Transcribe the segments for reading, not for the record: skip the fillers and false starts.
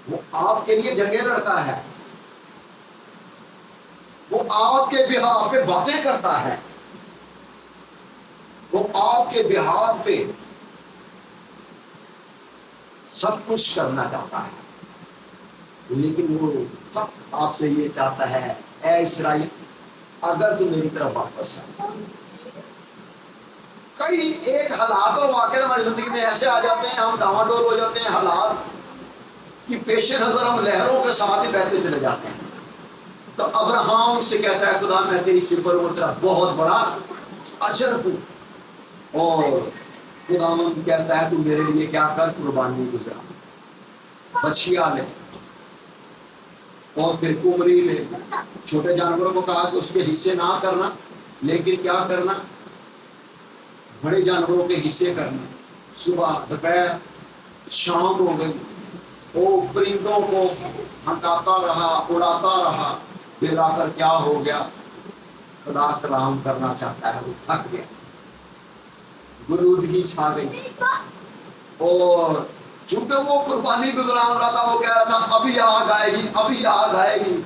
وہ آپ کے لیے جنگیں لڑتا ہے، وہ آپ کے بہاف پہ باتیں کرتا ہے، وہ آپ کے بہاف پہ سب کچھ کرنا چاہتا ہے، لیکن وہ فقط آپ سے یہ چاہتا ہے، اے اسرائیل اگر تو میری طرف واپس آئے۔ کئی ایک حالات اور واقعات ہماری زندگی میں ایسے آ جاتے ہیں، ہم ڈاواں ڈول ہو جاتے ہیں، حالات کی پیش نظر ہم لہروں کے ساتھ ہی بہتے چلے جاتے ہیں۔ تو ابراہیم سے کہتا ہے خدا میں تیری سر اور تیرا بہت بڑا اجر ہوں، اور خداوند کہتا ہے تو میرے لیے کیا کر، قربانی گزرا، بچھیا لے اور پھر کمری لے۔ چھوٹے جانوروں کو کہا کہ اس کے حصے نہ کرنا، لیکن کیا کرنا، بڑے جانوروں کے حصے کرنا۔ صبح دوپہر شام ہو گئی، وہ پرندوں کو ہٹاتا رہا، اڑاتا رہا، پھر آ کر کیا ہو گیا، خدا کلام کرنا چاہتا ہے، وہ تھک گیا، گلودگی چھا گئی، اور چونکہ وہ قربانی گزران رہا تھا، وہ کہہ رہا تھا ابھی آگ آئے گی، ابھی آگ آئے گی،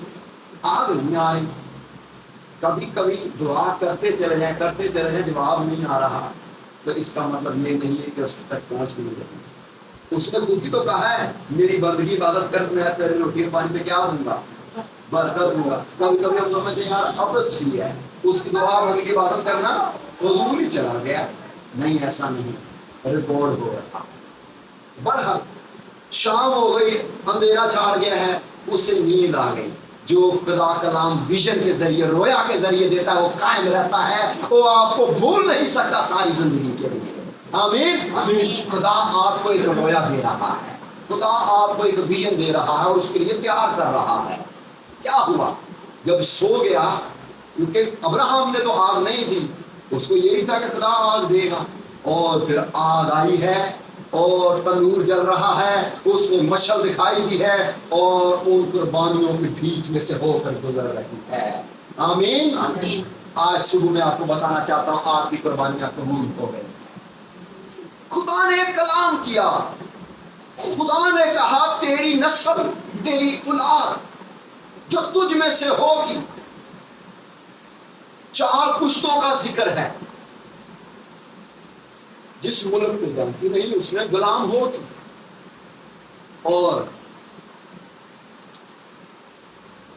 آگ نہیں آئی۔ کبھی کبھی دعا کرتے چلے جائیں، کرتے چلے جائیں، جواب نہیں آ رہا، تو اس کا مطلب یہ نہیں ہے کہ اس تک پہنچ نہیں رہی۔ اس نے خود ہی تو کہا ہے میری بندگی عبادت کر، میں تیرے روٹی پانی پہ کیا دوں گا، برکت دوں گا۔ کبھی کبھی ہم سمجھتے ہیں یار اب سی ہے، اس کی دعا بندگی عبادت کرنا فضول ہی چلا گیا۔ نہیں، ایسا نہیں، ریکارڈ ہو رہا۔ برحال شام ہو گئی، اندھیرا چھا گیا ہے، اسے نیند آ گئی۔ جو خدا کلام ویژن کے ذریعے، رویا کے ذریعے دیتا ہے، وہ قائم رہتا ہے، وہ آپ کو بھول نہیں سکتا ساری زندگی کے لیے۔ آمین۔ خدا آپ کو ایک رویا دے رہا ہے، خدا آپ کو ایک ویژن دے رہا ہے، اس کے لیے تیار کر رہا ہے۔ کیا ہوا جب سو گیا، کیونکہ ابراہیم نے تو آگ نہیں دی، اس کو یہی تھا کہ خدا آگ دے گا، اور پھر آگ آئی ہے اور تنور جل رہا ہے، اس میں مشعل دکھائی دی ہے، اور ان قربانیوں کے بیچ میں سے ہو کر گزر رہی ہے۔ آمین۔ آج صبح میں آپ کو بتانا چاہتا ہوں آپ کی قربانیاں قبول ہو گئی۔ خدا نے کلام کیا، خدا نے کہا تیری نسل، تیری اولاد جو تجھ میں سے ہوگی، 4 پشتوں کا ذکر ہے، جس ملک میں بنتی نہیں اس میں غلام ہوگی، اور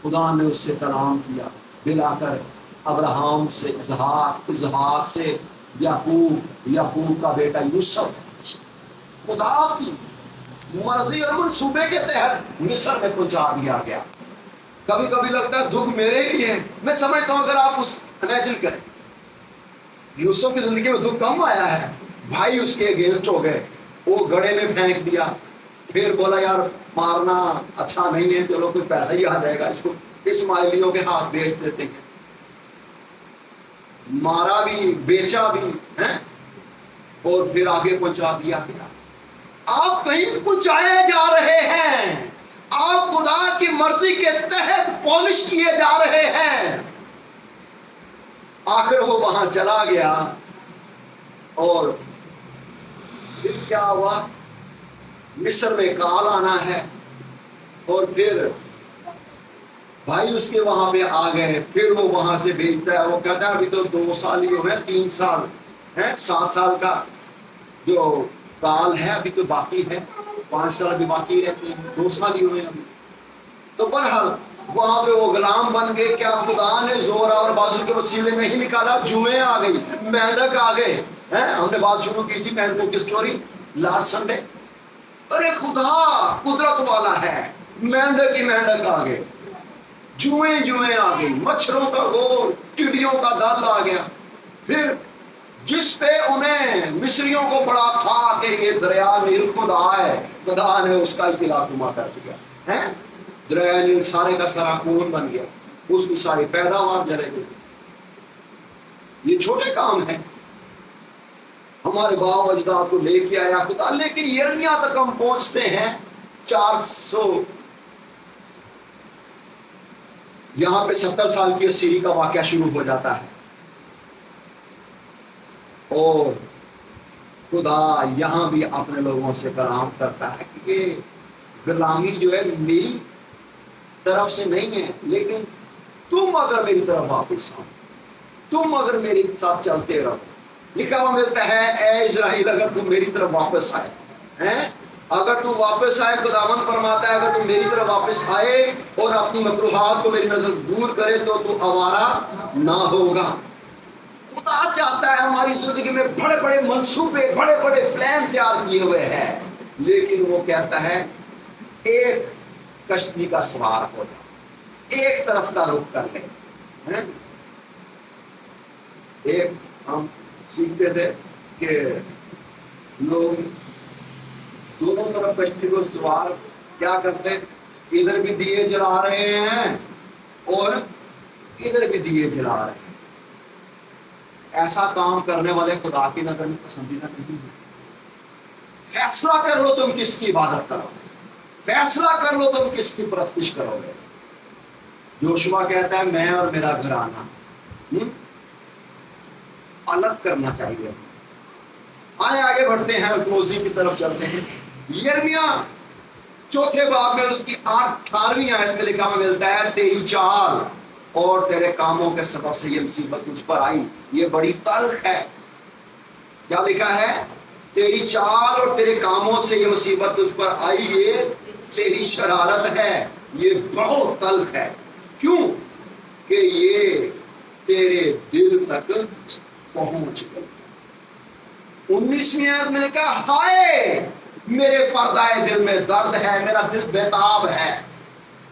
خدا نے اس سے کلام کیا، ملا کر ابراہیم سے اسحاق، اسحاق سے یعقوب، یعقوب کا بیٹا یوسف۔ خدا کی مرضی اور منصوبے کے تحت مصر میں پہنچا دیا گیا۔ کبھی کبھی لگتا ہے دکھ میرے لیے ہے، میں سمجھتا ہوں اگر آپ اس امیجن کریں، یوسف کی زندگی میں دکھ کم آیا ہے، بھائی اس کے اگینسٹ ہو گئے، وہ گڑھے میں پھینک دیا، پھر بولا یار مارنا اچھا نہیں ہے، چلو کوئی پیسہ ہی آ جائے گا، اس کو اسماعیلیوں کے ہاتھ بیچ دیتے ہیں، مارا بھی بیچا بھی ہے، اور پھر آگے پہنچا دیا گیا۔ آپ کہیں پہنچائے جا رہے ہیں، آپ خدا کی مرضی کے تحت پالش کیے جا رہے ہیں۔ آخر وہ وہاں چلا گیا، اور پھر کیا ہوا، مصر میں کال آنا ہے، اور پھر بھائی اس کے وہاں پہ آ گئے، پھر وہ وہاں سے بھیجتا ہے، وہ کہتا ہے ابھی تو 2 سال ہی ہوئے، 3 سال ہے، 7 سال کا جو کال ہے ابھی تو باقی ہے، 5 سال ابھی باقی رہتے ہیں، 2 سال ہی ہوئے ابھی۔ تو بہرحال وہاں پہ وہ غلام بن گئے۔ کیا خدا نے زور اور بازو کے وسیلے میں ہی نکالا؟ جوئیں آ گئی، مینڈک آ گئے، ہم نے بات شروع کی تھی مینڈکوں کی سٹوری لاسٹ سنڈے۔ ارے خدا قدرت والا ہے، مینڈک ہی مینڈک آ گئے، جوئیں آ گئی، مچھروں کا گول، ٹڈیوں کا دل آ گیا۔ پھر جس پہ انہیں مصریوں کو بڑا تھا کہ یہ دریا نیل خدا ہے، خدا نے اس کا اطلاع گما کر دیا، دریا نیل سارے کا سارا خون بن گیا، اس کی ساری پیداوار جلے گئی۔ یہ چھوٹے کام ہیں، ہمارے باپ اجداد کو لے کے آیا خدا، لیکن یرمیہ تک ہم پہنچتے ہیں 400، یہاں پہ 70 سال کی اسیری کا واقعہ شروع ہو جاتا ہے، اور خدا یہاں بھی اپنے لوگوں سے کلام کرتا ہے کہ یہ غلامی جو ہے میری طرف سے نہیں ہے، لیکن تم اگر میری طرف واپس آؤ، تم اگر میرے ساتھ چلتے رہو. لکھا ہوا ملتا ہے اے اسرائیل اگر تم میری طرف واپس آئے ہیں، اگر تم واپس آئے، خداوند فرماتا ہے اگر تم میری طرف واپس آئے اور اپنی مکروہات کو میری نظر دور کرے تو آوارہ نہ ہوگا. خدا چاہتا ہے ہماری زندگی میں بڑے بڑے منصوبے، بڑے بڑے پلان تیار کیے ہوئے ہیں، لیکن وہ کہتا ہے ایک کشتی کا سوار ہو جائے، ایک طرف کا رخ کر لے. ایک ہم سیکھتے تھے کہ لوگ دونوں طرف کشتی کو سوار کیا کرتے، ادھر بھی دیے جلا رہے ہیں اور ادھر بھی دیے جلا رہے ہیں. ایسا کام کرنے والے خدا کی نظر میں پسندیدہ نہیں ہے. فیصلہ کر لو تم کس کی عبادت کرو گے، فیصلہ کر لو تم کس کی پرستش کرو گے. یوشوا کہتا ہے میں اور میرا گھرانہ الگ کرنا چاہیے. آئے آگے بڑھتے ہیں اور کلوزنگ کی طرف چلتے ہیں. یرمیہ چوتھے باب میں اس کی 18ویں آیت میں لکھا ہوا ملتا ہے تیری چال اور تیرے کاموں کے سبب سے یہ مصیبت تجھ پر آئی. یہ بڑی تلخ ہے. کیا لکھا ہے؟ تیری چال اور تیرے کاموں سے یہ مصیبت تجھ پر آئی، یہ تیری شرارت ہے، یہ بہت تلخ ہے. کیوں؟ کہ یہ تیرے دل تک پہنچ گئی. 19ویں آیت میں نے کہا ہائے میرے پردائے دل میں درد ہے، میرا دل بیتاب ہے.